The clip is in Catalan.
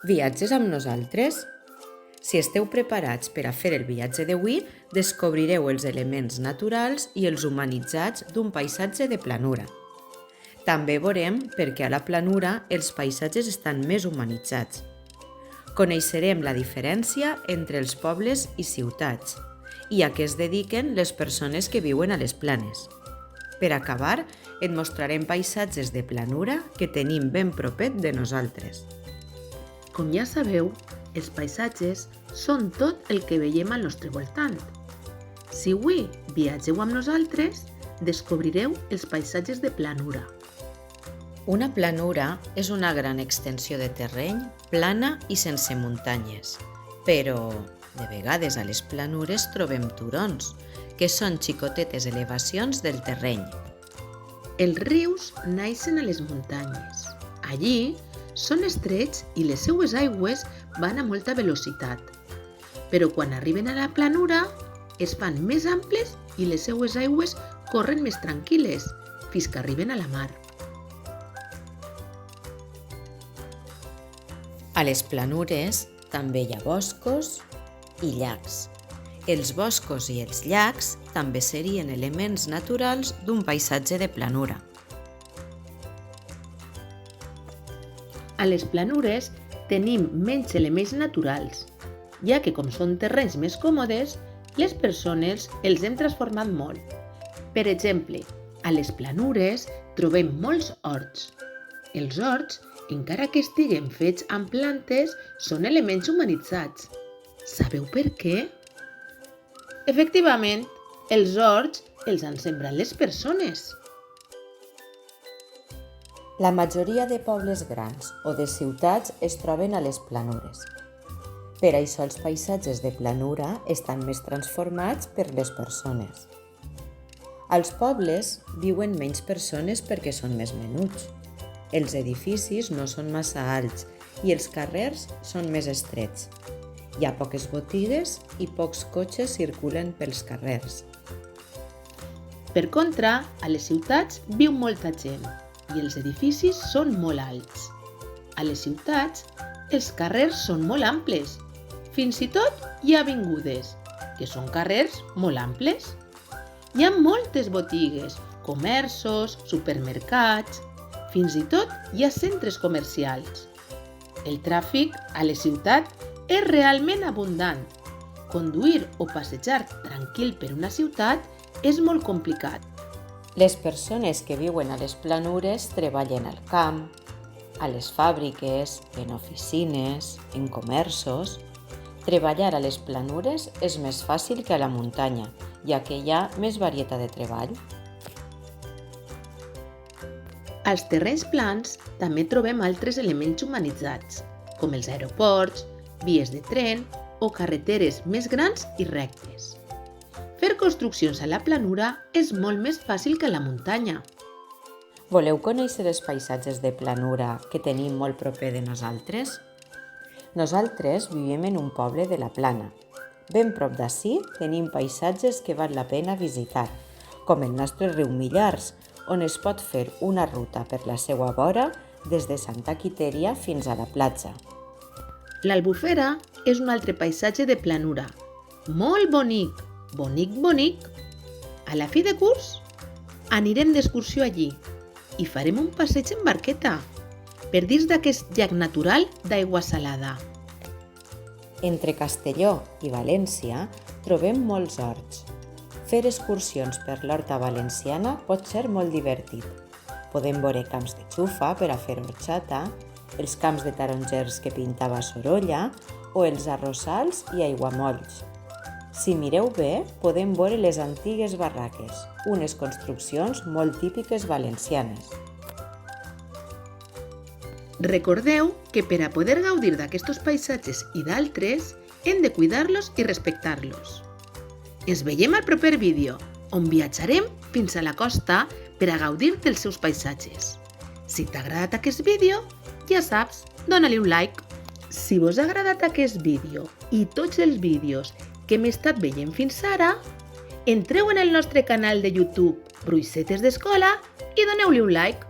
Viatges amb nosaltres? Si esteu preparats per a fer el viatge d'avui, descobrireu els elements naturals i els humanitzats d'un paisatge de planura. També veurem per què a la planura els paisatges estan més humanitzats. Coneixerem la diferència entre els pobles i ciutats i a què es dediquen les persones que viuen a les planes. Per acabar, et mostrarem paisatges de planura que tenim ben propet de nosaltres. Com ja sabeu, els paisatges són tot el que veiem al nostre voltant. Si avui viatgeu amb nosaltres, descobrireu els paisatges de planura. Una planura és una gran extensió de terreny, plana i sense muntanyes. Però, de vegades a les planures trobem turons, que són xicotetes elevacions del terreny. Els rius naixen a les muntanyes. Allí són estrets i les seues aigües van a molta velocitat. Però quan arriben a la planura, es fan més amples i les seues aigües corren més tranquil·les, fins que arriben a la mar. A les planures també hi ha boscos i llacs. Els boscos i els llacs també serien elements naturals d'un paisatge de planura. A les planures tenim menys elements naturals, ja que com són terrenys més còmodes, les persones els hem transformat molt. Per exemple, a les planures trobem molts horts. Els horts, encara que estiguen fets amb plantes, són elements humanitzats. Sabeu per què? Efectivament, els horts els han sembrat les persones. La majoria de pobles grans o de ciutats es troben a les planures. Per això els paisatges de planura estan més transformats per les persones. Als pobles viuen menys persones perquè són més menuts. Els edificis no són massa alts i els carrers són més estrets. Hi ha poques botigues i pocs cotxes circulen pels carrers. Per contra, a les ciutats viu molta gent i els edificis són molt alts. A les ciutats, els carrers són molt amples. Fins i tot hi ha avingudes, que són carrers molt amples. Hi ha moltes botigues, comerços, supermercats, fins i tot hi ha centres comercials. El tràfic a les ciutats és realment abundant. Conduir o passejar tranquil per una ciutat és molt complicat. Les persones que viuen a les planures treballen al camp, a les fàbriques, en oficines, en comerços. Treballar a les planures és més fàcil que a la muntanya, ja que hi ha més varietat de treball. Als terrenys plans també trobem altres elements humanitzats, com els aeroports, vies de tren o carreteres més grans i rectes. Fer construccions a la planura és molt més fàcil que a la muntanya. Voleu conèixer els paisatges de planura que tenim molt proper de nosaltres? Nosaltres vivim en un poble de la Plana. Ben prop d'ací tenim paisatges que val la pena visitar, com el nostre riu Millars, on es pot fer una ruta per la seva vora des de Santa Quitèria fins a la platja. L'Albufera és un altre paisatge de planura, molt bonic, bonic. A la fi de curs anirem d'excursió allí i farem un passeig en barqueta per dins d'aquest llac natural d'aigua salada. Entre Castelló i València trobem molts horts. Fer excursions per l'horta valenciana pot ser molt divertit. Podem veure camps de xufa per a fer horxata, els camps de tarongers que pintava Sorolla o els arrossals i aiguamolls. Si mireu bé, podem veure les antigues barraques, unes construccions molt típiques valencianes. Recordeu que per a poder gaudir d'aquests paisatges i d'altres, hem de cuidar-los i respectar-los. Ens veiem al proper vídeo, on viatjarem fins a la costa per a gaudir dels seus paisatges. Si t'ha agradat aquest vídeo, ja saps, dona-li un like. Si vos ha agradat aquest vídeo i tots els vídeos que hem estat veient fins ara, entreu en el nostre canal de YouTube Bruixetes d'Escola i doneu-li un like.